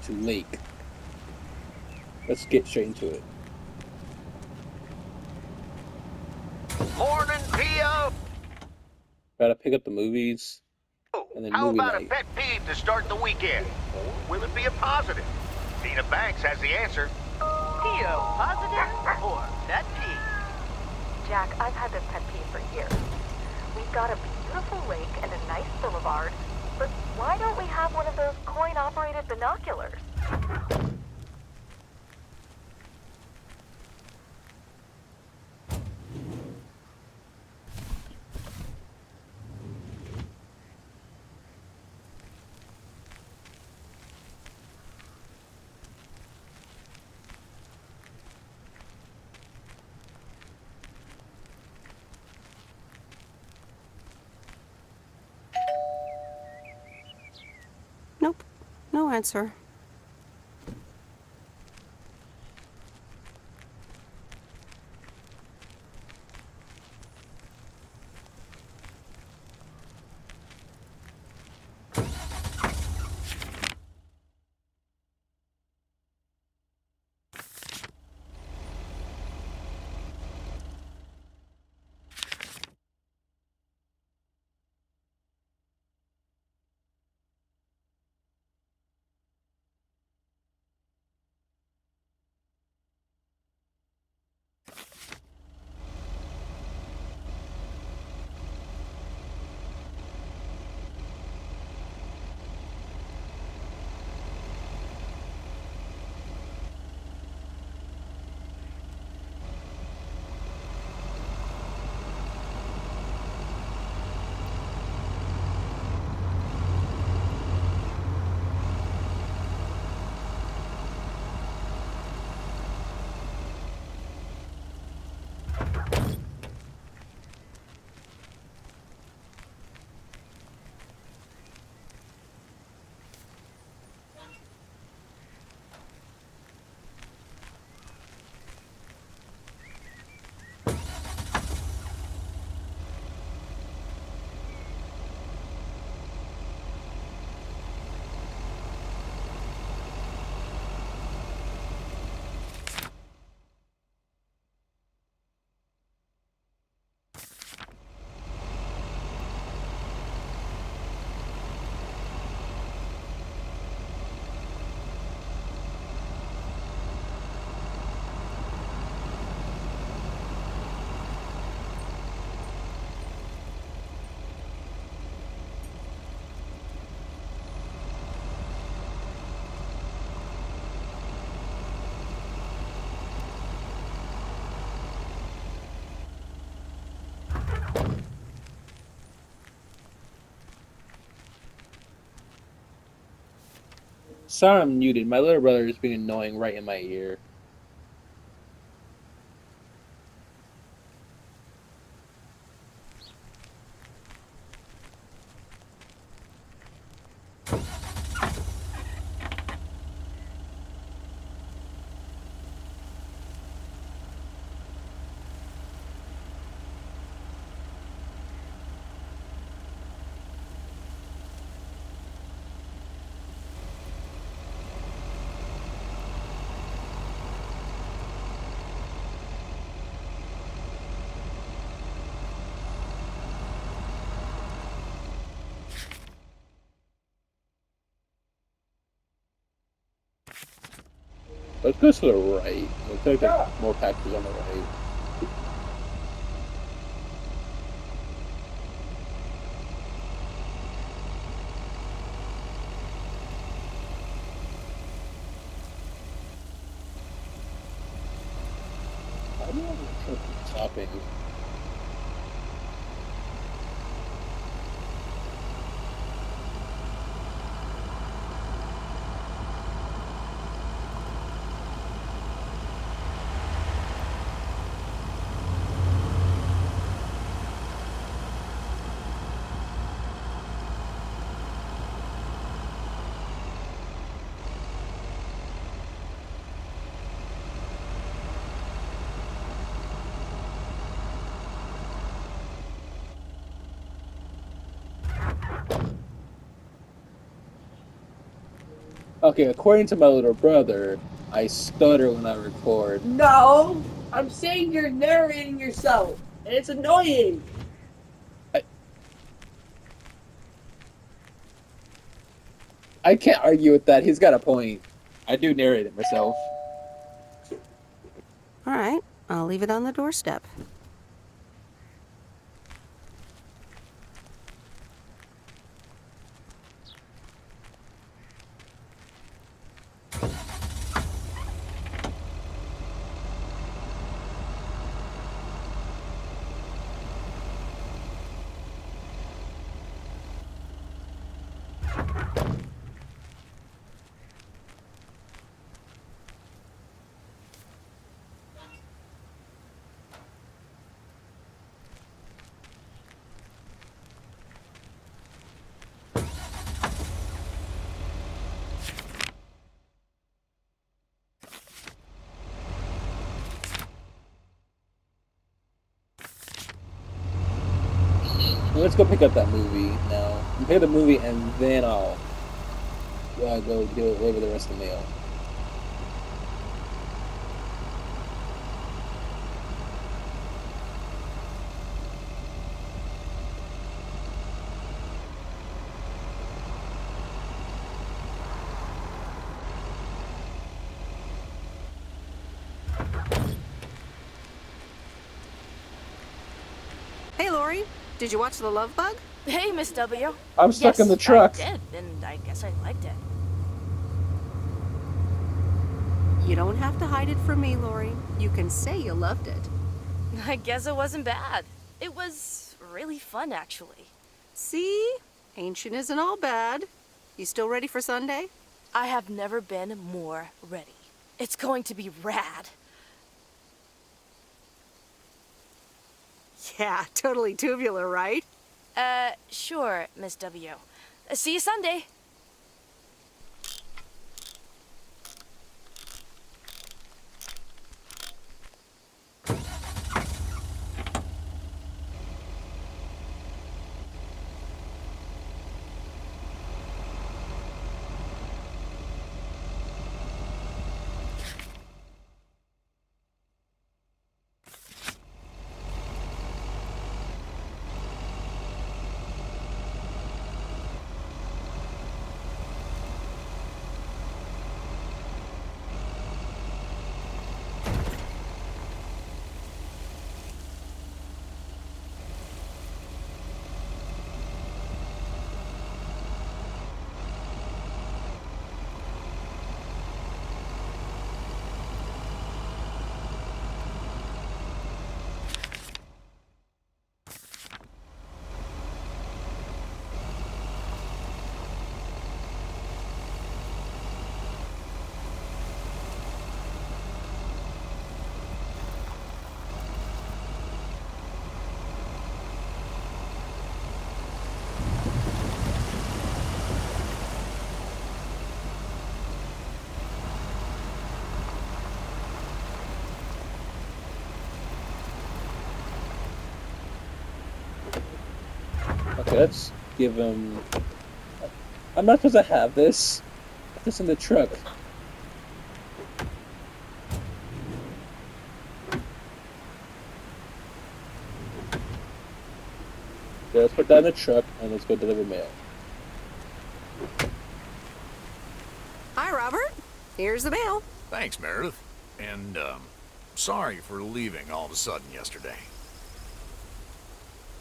to Lake. Let's get straight into it. Morning, P.O. Gotta pick up the movies and then How movie about a night. pet peeve to start the weekend? Or will it be a positive? Tina Banks has the answer. P.O. positive or pet peeve? Jack, I've had this pet peeve for years. We've got a beautiful lake and a nice boulevard, but why don't we have one of those coin-operated binoculars? Nope, no answer. Sorry, I'm muted. My little brother is being annoying right in my ear. Let's go to the right. Looks like there's more packages on the right. I don't know if stopping. Okay, according to my little brother, I stutter when I record. No, I'm saying you're narrating yourself, and it's annoying. I can't argue with that. He's got a point. I do narrate it myself. All right, I'll leave it on the doorstep. Let's go pick up that movie now. Pick up the movie and then I'll go deliver the rest of the mail. Hey, Lori, did you watch The Love Bug? Hey, Miss W. I'm stuck in the truck. I did, and I guess I liked it. You don't have to hide it from me, Lori. You can say you loved it. I guess it wasn't bad. It was really fun, actually. See? Ancient isn't all bad. You still ready for Sunday? I have never been more ready. It's going to be rad. Yeah, totally tubular, right? Sure, Miss W. See you Sunday. Okay, let's give him... I'm not supposed to have this. Put this in the truck. Okay, let's put that in the truck and let's go deliver mail. Hi, Robert. Here's the mail. Thanks, Meredith. And, sorry for leaving all of a sudden yesterday.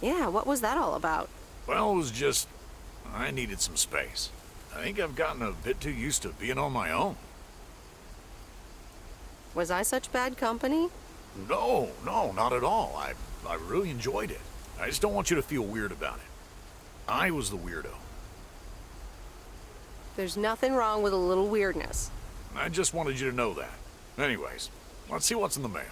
Yeah, what was that all about? Well, it was just... I needed some space. I think I've gotten a bit too used to being on my own. Was I such bad company? No, not at all. I really enjoyed it. I just don't want you to feel weird about it. I was the weirdo. There's nothing wrong with a little weirdness. I just wanted you to know that. Anyways, let's see what's in the mail.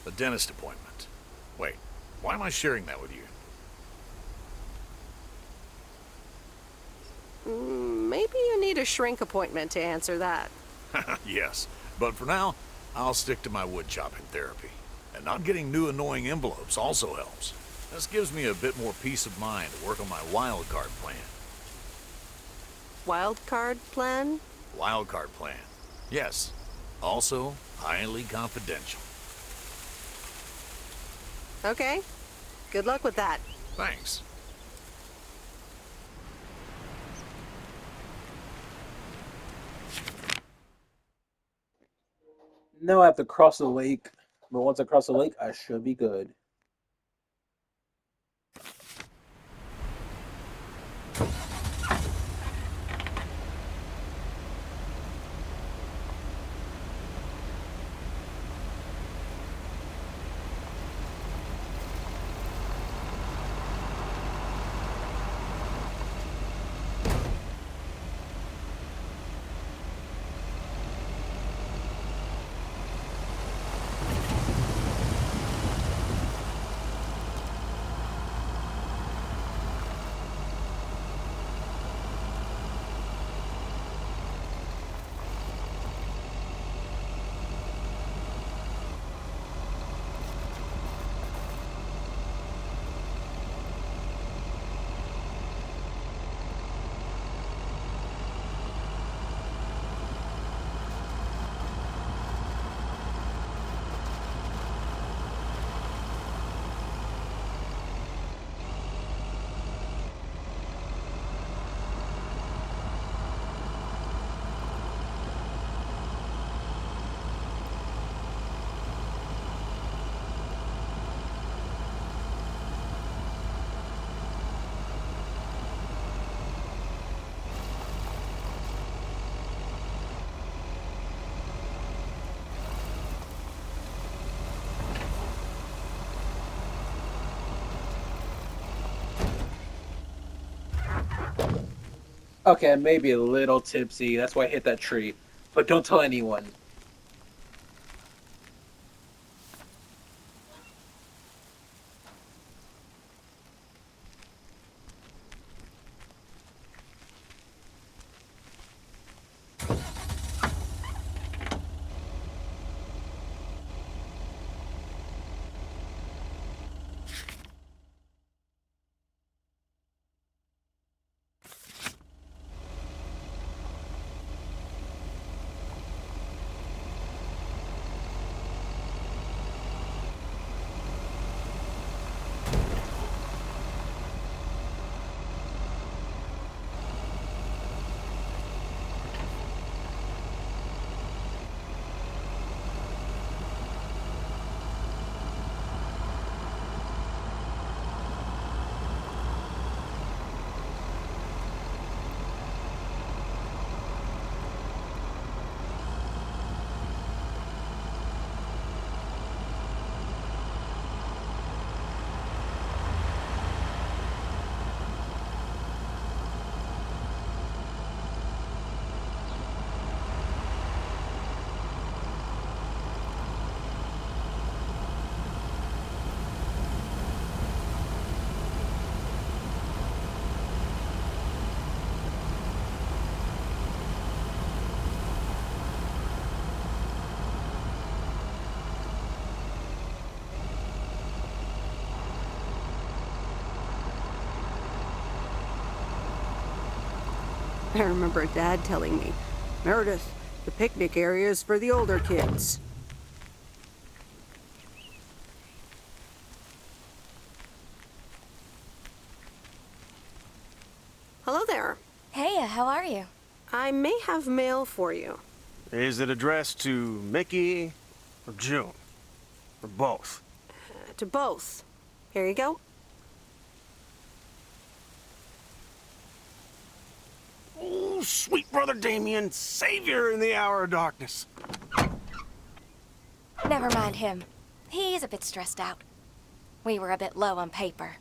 A dentist appointment. Wait, why am I sharing that with you? Maybe you need a shrink appointment to answer that. Yes, but for now, I'll stick to my wood chopping therapy. And not getting new annoying envelopes also helps. This gives me a bit more peace of mind to work on my wild card plan. Wild card plan? Wild card plan. Yes. Also, highly confidential. Okay. Good luck with that. Thanks. Now I have to cross the lake, but once I cross the lake, I should be good. Okay, maybe a little tipsy. That's why I hit that tree. But don't tell anyone. I remember Dad telling me, Meredith, the picnic area is for the older kids. Hello there. Hey, how are you? I may have mail for you. Is it addressed to Mickey or June? Or both? To both. Here you go. Oh, sweet brother Damien, savior in the hour of darkness. Never mind him. He's a bit stressed out. We were a bit low on paper.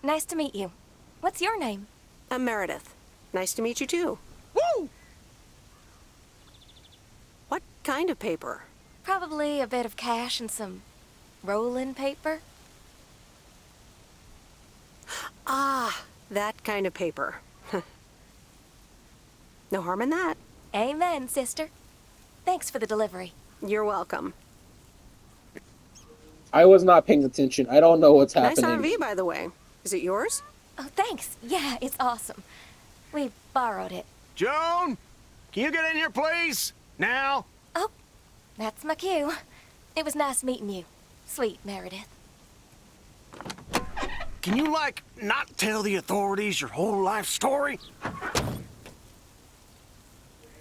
Nice to meet you. What's your name? I'm Meredith. Nice to meet you too. Woo! What kind of paper? Probably a bit of cash and some rolling paper. Ah, that kind of paper. No harm in that. Amen, sister. Thanks for the delivery. You're welcome. I was not paying attention. I don't know what's Nice happening. RV, by the way. Is it yours? Oh, thanks. Yeah, it's awesome. We borrowed it. Joan, can you get in here, please? Now? Oh, that's my cue. It was nice meeting you. Sweet Meredith. Can you, like, not tell the authorities your whole life story?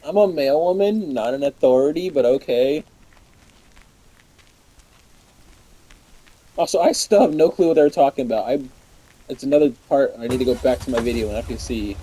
I'm a mailwoman, not an authority, but okay. Also, I still have no clue what they're talking about. It's another part I need to go back to my video and actually see.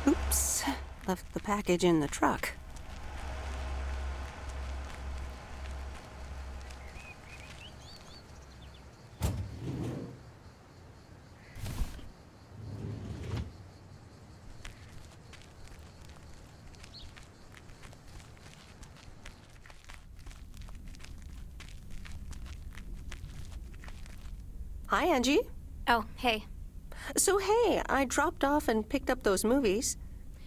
Oops. Left the package in the truck. Hi, Angie. Oh, hey. So, hey, I dropped off and picked up those movies.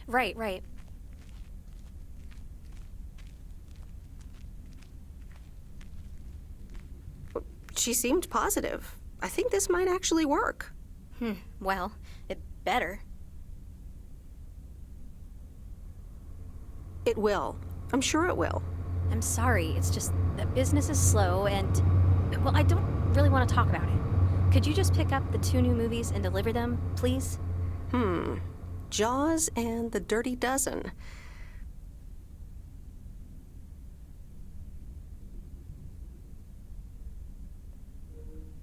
Right. She seemed positive. I think this might actually work. Well, it better. It will. I'm sure it will. I'm sorry, it's just that business is slow and, well, I don't really want to talk about it. Could you just pick up the 2 new movies and deliver them, please? Jaws and The Dirty Dozen.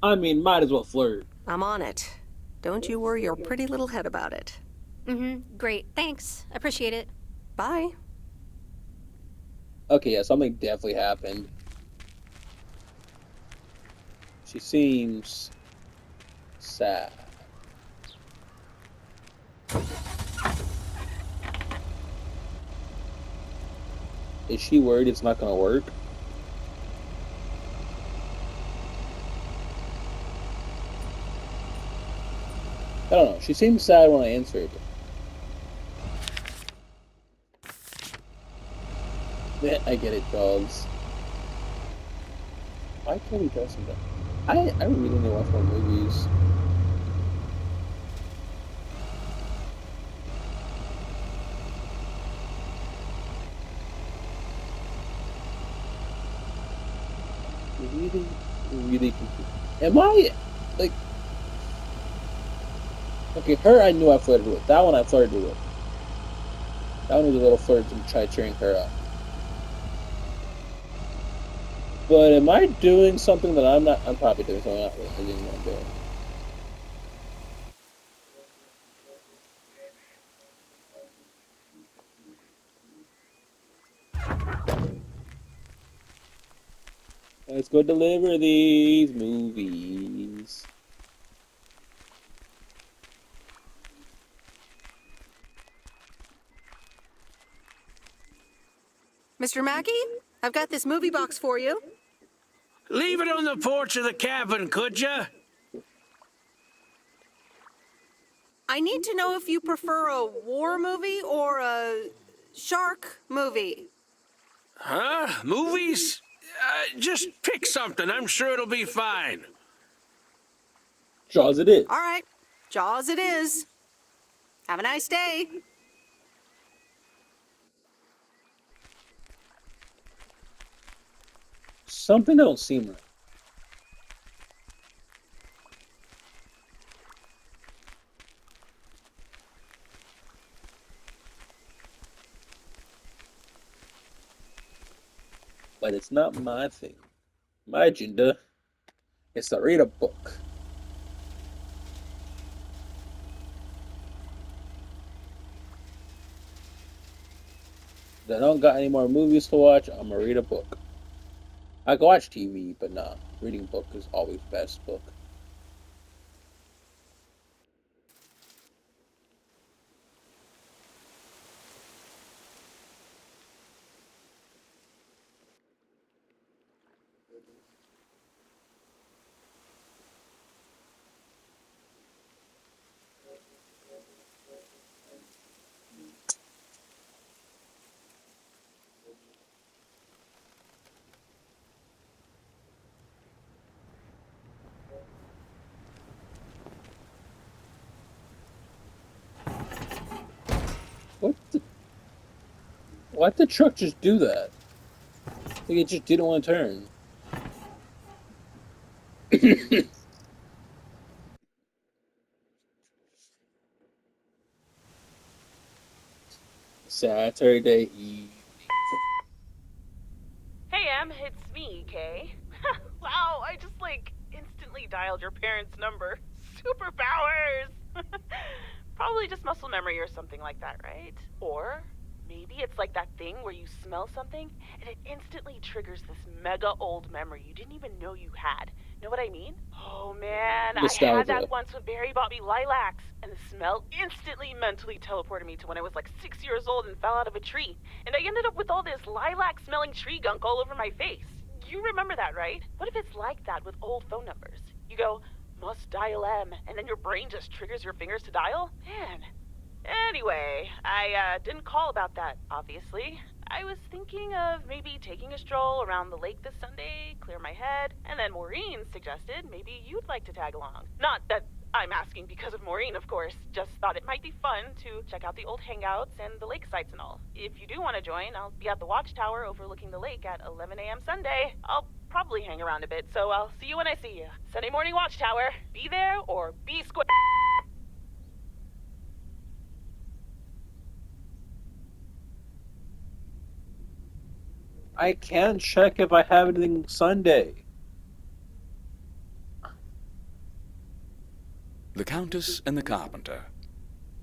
I mean, might as well flirt. I'm on it. Don't you worry your pretty little head about it. Great. Thanks. Appreciate it. Bye. Okay, yeah, something definitely happened. She seems sad. Is she worried it's not gonna work? I don't know. She seemed sad when I answered. Yeah, I get it, dogs. Why can't we dress that? I really need to watch more movies. Really confused. Am I, like... Okay, her I knew I flirted with. That one I flirted with. That one was a little flirt to try cheering her up. But am I doing something that I'm not? I'm probably doing something I'm not really what I'm doing. Let's go deliver these movies. Mr. Mackey, I've got this movie box for you. Leave it on the porch of the cabin, could ya? I need to know if you prefer a war movie or a shark movie. Huh? Movies? Just pick something. I'm sure it'll be fine. Jaws it is. All right, Jaws it is. Have a nice day. Something don't seem right. But it's not my thing. My agenda is to read a book. If I don't got any more movies to watch, I'm gonna read a book. I can watch TV, but nah, reading a book is always best book. Why'd the truck just do that? Like it just didn't want to turn. Saturday evening. Hey, Em, it's me, Kay. Wow, I just, instantly dialed your parents' number. Superpowers! Probably just muscle memory or something like that, right? Or maybe it's like that thing where you smell something and it instantly triggers this mega old memory you didn't even know you had. Know what I mean? Oh man, I had Nostalgia. that once when Barry bought me lilacs, and the smell instantly mentally teleported me to when I was 6 years old and fell out of a tree. And I ended up with all this lilac-smelling tree gunk all over my face. You remember that, right? What if it's like that with old phone numbers? You go, must dial M, and then your brain just triggers your fingers to dial? Man. Anyway, I didn't call about that, obviously. I was thinking of maybe taking a stroll around the lake this Sunday, clear my head, and then Maureen suggested maybe you'd like to tag along. Not that I'm asking because of Maureen, of course. Just thought it might be fun to check out the old hangouts and the lake sites and all. If you do want to join, I'll be at the watchtower overlooking the lake at 11 a.m. Sunday. I'll probably hang around a bit, so I'll see you when I see you. Sunday morning watchtower. Be there or be square. I can check if I have anything Sunday. The Countess and the Carpenter.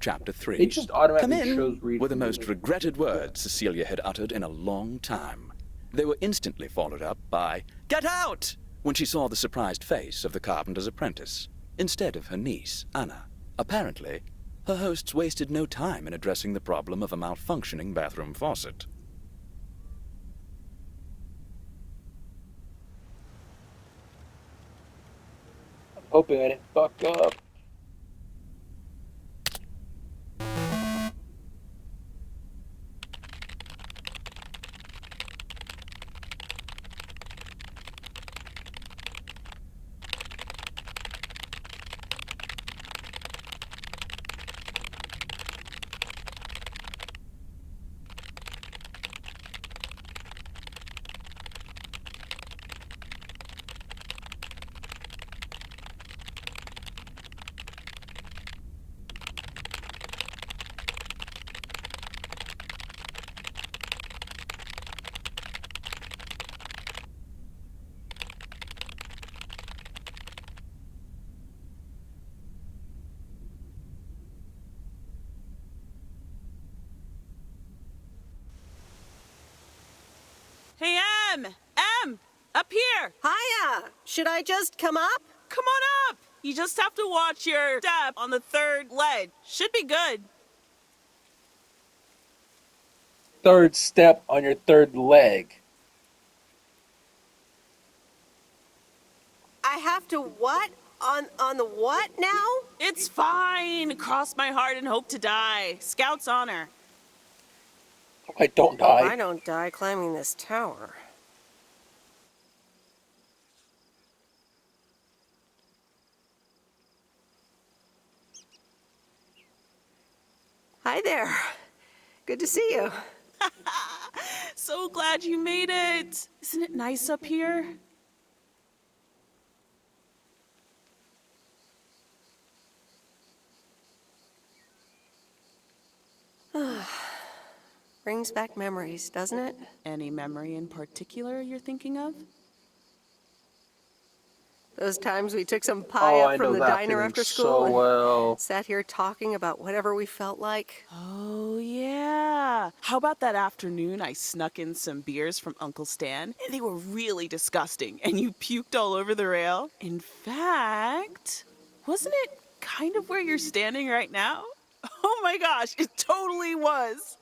Chapter 3. It just Come automatically shows in read were the from most the- regretted words Cecilia had uttered in a long time. They were instantly followed up by, "Get out!" when she saw the surprised face of the carpenter's apprentice, instead of her niece, Anna. Apparently, her hosts wasted no time in addressing the problem of a malfunctioning bathroom faucet. I'm hoping I didn't fuck up. Hey, Em! Em! Up here! Hiya! Should I just come up? Come on up! You just have to watch your step on the third ledge. Should be good. Third step on your third leg. I have to what? On the what now? It's fine. Cross my heart and hope to die. Scout's honor. I don't Hope die. I don't die climbing this tower. Hi there. Good to see you. So glad you made it. Isn't it nice up here? Brings back memories, doesn't it? Any memory in particular you're thinking of? Those times we took some pie up from the diner after school and sat here talking about whatever we felt like. Oh, yeah. How about that afternoon I snuck in some beers from Uncle Stan? And they were really disgusting, and you puked all over the rail. In fact, wasn't it kind of where you're standing right now? Oh my gosh, it totally was.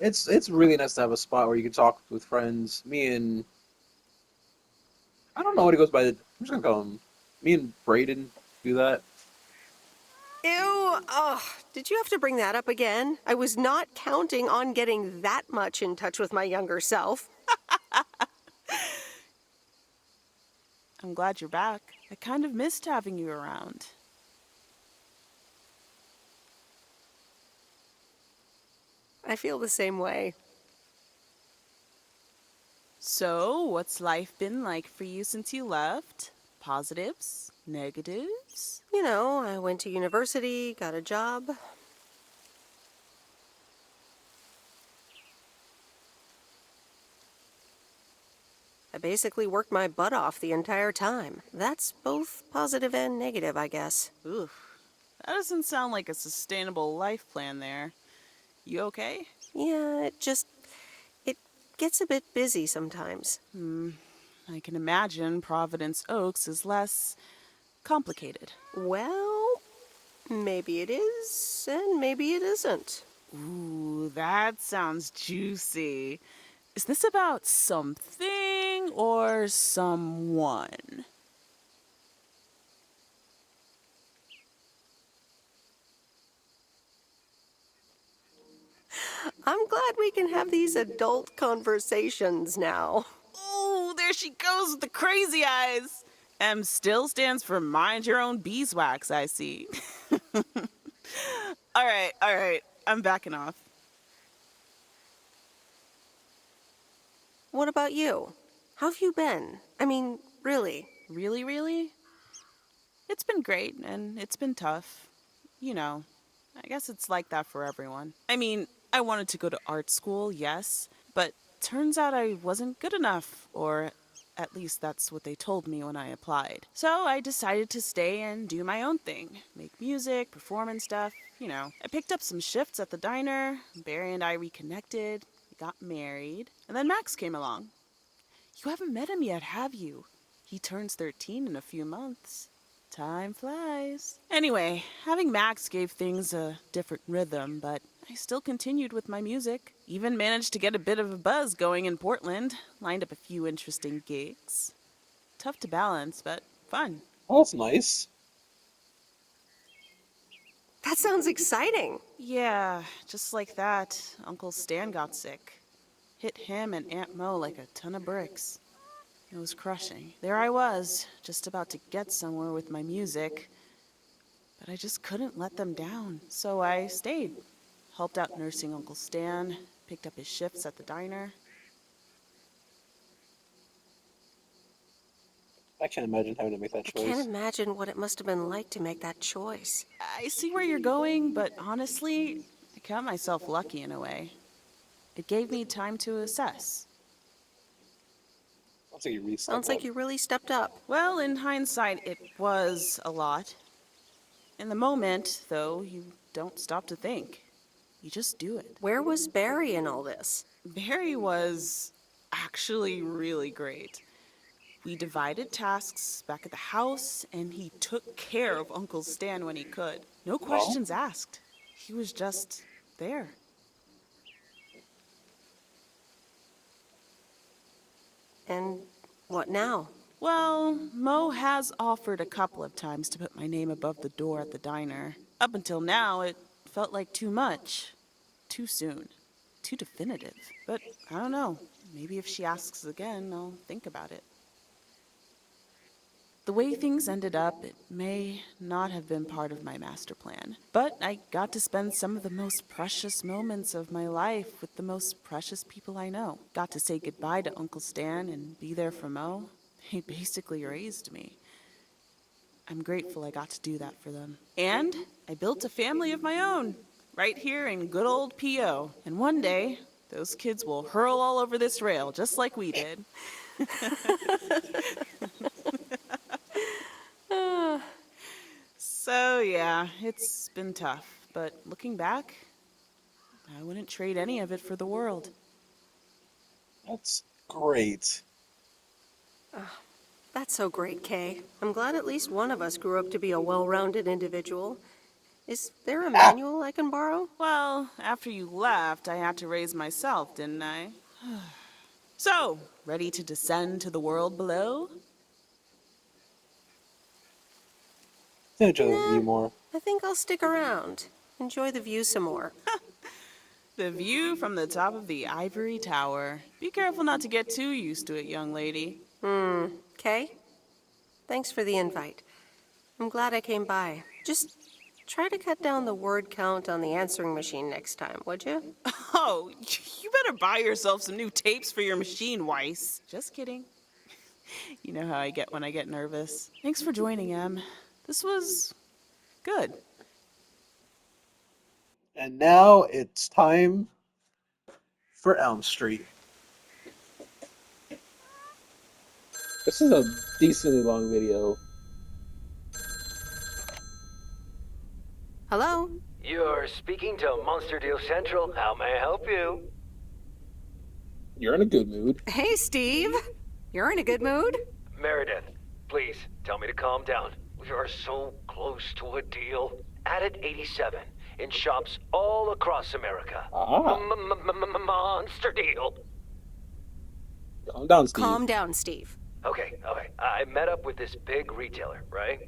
It's really nice to have a spot where you can talk with friends. Me and I don't know what he goes by. I'm just gonna call him. Me and Brayden do that. Ew! Oh, did you have to bring that up again? I was not counting on getting that much in touch with my younger self. I'm glad you're back. I kind of missed having you around. I feel the same way. So, what's life been like for you since you left? Positives? Negatives? You know, I went to university, got a job. I basically worked my butt off the entire time. That's both positive and negative, I guess. Oof. That doesn't sound like a sustainable life plan there. You okay? Yeah, it gets a bit busy sometimes. I can imagine Providence Oaks is less complicated. Well, maybe it is, and maybe it isn't. Ooh, that sounds juicy. Is this about something or someone? I'm glad we can have these adult conversations now. Ooh, there she goes with the crazy eyes. M still stands for mind your own beeswax, I see. All right, I'm backing off. What about you? How have you been? I mean, really? Really? It's been great, and it's been tough. You know, I guess it's like that for everyone. I mean, I wanted to go to art school, yes, but turns out I wasn't good enough, or at least that's what they told me when I applied. So I decided to stay and do my own thing. Make music, perform and stuff, you know. I picked up some shifts at the diner, Barry and I reconnected, we got married, and then Max came along. You haven't met him yet, have you? He turns 13 in a few months. Time flies. Anyway, having Max gave things a different rhythm, but I still continued with my music. Even managed to get a bit of a buzz going in Portland. Lined up a few interesting gigs. Tough to balance, but fun. Oh, that's nice. That sounds exciting. Yeah, just like that, Uncle Stan got sick. Hit him and Aunt Mo like a ton of bricks. It was crushing. There I was, just about to get somewhere with my music. But I just couldn't let them down, so I stayed. Helped out nursing Uncle Stan, picked up his shifts at the diner. I can't imagine having to make that choice. I can't imagine what it must have been like to make that choice. I see where you're going, but honestly, I count myself lucky in a way. It gave me time to assess. Sounds like you really stepped up. Well, in hindsight, it was a lot. In the moment, though, you don't stop to think. You just do it. Where was Barry in all this? Barry was actually really great. We divided tasks back at the house, and he took care of Uncle Stan when he could. No questions asked. He was just there. And what now? Well, Mo has offered a couple of times to put my name above the door at the diner. Up until now, it felt like too much. Too soon. Too definitive. But I don't know. Maybe if she asks again, I'll think about it. The way things ended up, it may not have been part of my master plan. But I got to spend some of the most precious moments of my life with the most precious people I know. Got to say goodbye to Uncle Stan and be there for Mo. He basically raised me. I'm grateful I got to do that for them. And I built a family of my own, right here in good old P.O. And one day, those kids will hurl all over this rail, just like we did. So, yeah, it's been tough. But looking back, I wouldn't trade any of it for the world. That's great. That's so great, Kay. I'm glad at least one of us grew up to be a well-rounded individual. Is there a manual I can borrow? Well, after you left, I had to raise myself, didn't I? So, ready to descend to the world below? Enjoy the view more. I think I'll stick around. Enjoy the view some more. The view from the top of the ivory tower. Be careful not to get too used to it, young lady. Kay? Thanks for the invite. I'm glad I came by. Just try to cut down the word count on the answering machine next time, would you? Oh, you better buy yourself some new tapes for your machine, Weiss. Just kidding. You know how I get when I get nervous. Thanks for joining, Em. This was good. And now it's time for Elm Street. This is a decently long video. Hello? You're speaking to Monster Deal Central. How may I help you? You're in a good mood. Hey, Steve. You're in a good mood? Meredith, please tell me to calm down. We are so close to a deal. Added 87 in shops all across America. Monster Deal. Calm down, Steve. Calm down, Steve. Okay. I met up with this big retailer, right?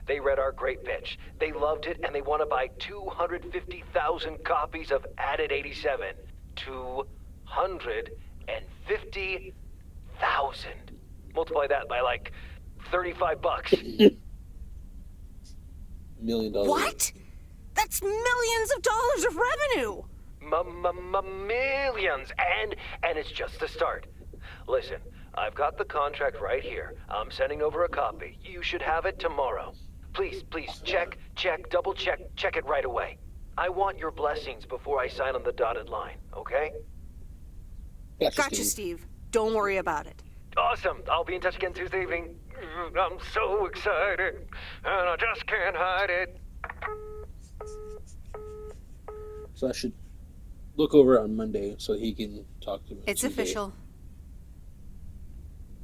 They read our great pitch. They loved it, and they want to buy 250,000 copies of Added 87. 250,000. Multiply that by like $35. $1 million. What? That's millions of dollars of revenue! Millions! And it's just the start. Listen, I've got the contract right here. I'm sending over a copy. You should have it tomorrow. Please, check, double check it right away. I want your blessings before I sign on the dotted line, okay? Gotcha, Steve. Don't worry about it. Awesome. I'll be in touch again Tuesday evening. I'm so excited, and I just can't hide it. So I should look over it on Monday so he can talk to me. It's official.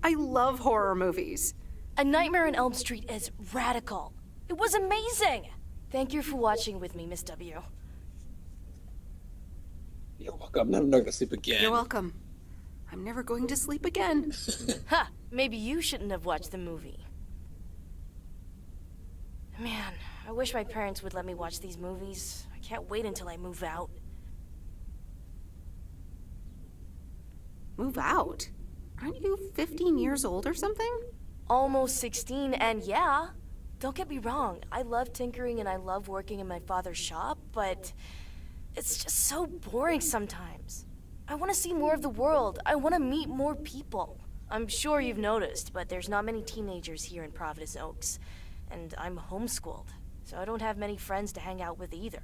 I love horror movies. A Nightmare on Elm Street is radical. It was amazing. Thank you for watching with me, Miss W. You're welcome. I'm not going to sleep again. You're welcome. I'm never going to sleep again. Ha! Maybe you shouldn't have watched the movie. Man, I wish my parents would let me watch these movies. I can't wait until I move out. Move out? Aren't you 15 years old or something? Almost 16, and yeah. Don't get me wrong, I love tinkering and I love working in my father's shop, but it's just so boring sometimes. I want to see more of the world. I want to meet more people. I'm sure you've noticed, but there's not many teenagers here in Providence Oaks. And I'm homeschooled, so I don't have many friends to hang out with either.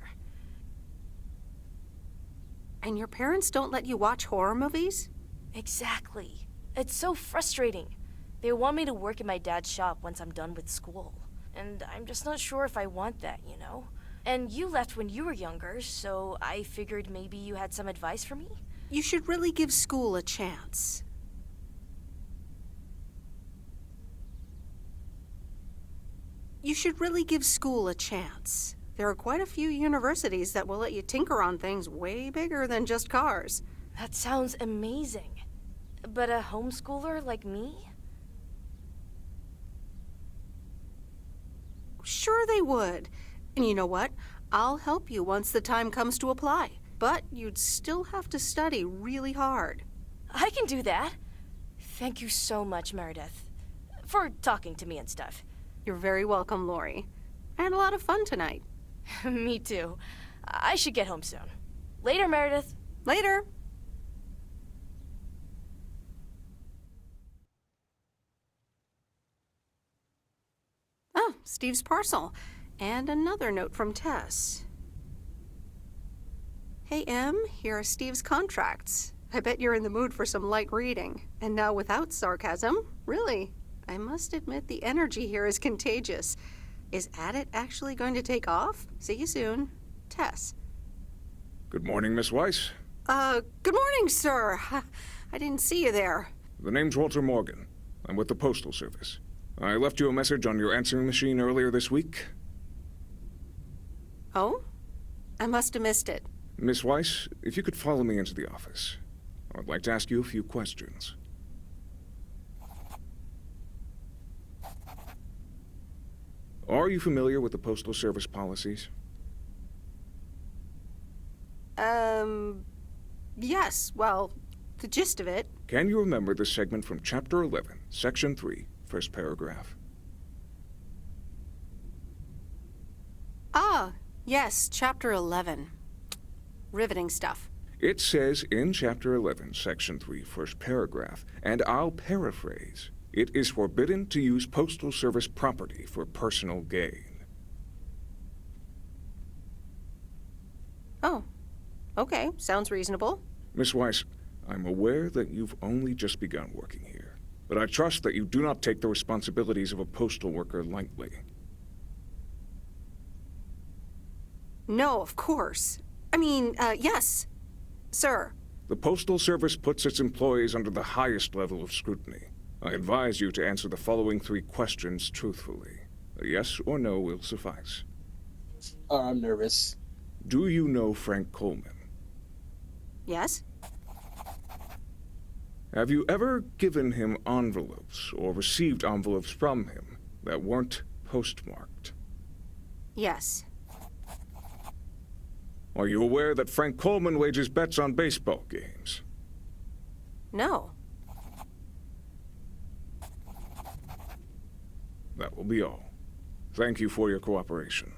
And your parents don't let you watch horror movies? Exactly. It's so frustrating. They want me to work in my dad's shop once I'm done with school. And I'm just not sure if I want that, you know? And you left when you were younger, so I figured maybe you had some advice for me? You should really give school a chance. You should really give school a chance. There are quite a few universities that will let you tinker on things way bigger than just cars. That sounds amazing. But a homeschooler like me? Sure they would. And you know what? I'll help you once the time comes to apply. But you'd still have to study really hard. I can do that. Thank you so much, Meredith. For talking to me and stuff. You're very welcome, Lori. I had a lot of fun tonight. Me too. I should get home soon. Later, Meredith. Later. Oh, Steve's parcel. And another note from Tess. Hey, Em, here are Steve's contracts. I bet you're in the mood for some light reading. And now without sarcasm, really. I must admit the energy here is contagious. Is Addit actually going to take off? See you soon. Tess. Good morning, Miss Weiss. Good morning, sir. I didn't see you there. The name's Walter Morgan. I'm with the Postal Service. I left you a message on your answering machine earlier this week. Oh? I must have missed it. Miss Weiss, if you could follow me into the office. I'd like to ask you a few questions. Are you familiar with the Postal Service policies? Yes, well, the gist of it. Can you remember the segment from Chapter 11, Section 3, first paragraph? Ah, yes, Chapter 11. Riveting stuff. It says in Chapter 11, Section 3, first paragraph, and I'll paraphrase, it is forbidden to use Postal Service property for personal gain. Oh, okay, sounds reasonable. Miss Weiss, I'm aware that you've only just begun working here, but I trust that you do not take the responsibilities of a postal worker lightly. No, of course. I mean, yes, sir. The Postal Service puts its employees under the highest level of scrutiny. I advise you to answer the following 3 questions truthfully. A yes or no will suffice. I'm nervous. Do you know Frank Coleman? Yes? Have you ever given him envelopes or received envelopes from him that weren't postmarked? Yes. Are you aware that Frank Coleman wagers bets on baseball games? No. That will be all. Thank you for your cooperation.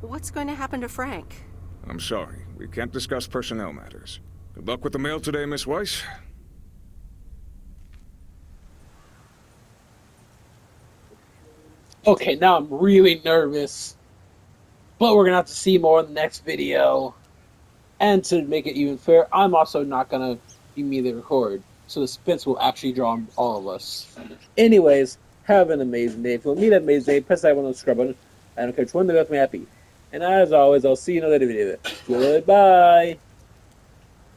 What's going to happen to Frank? I'm sorry. We can't discuss personnel matters. Good luck with the mail today, Miss Weiss. Okay, now I'm really nervous. But we're going to have to see more in the next video. And to make it even fair, I'm also not going to immediately record. So the suspense will actually draw on all of us. Anyways, have an amazing day. If you want me to have an amazing day, press that one on the subscribe button. I don't care which one that makes me happy. And as always, I'll see you in another video. Goodbye.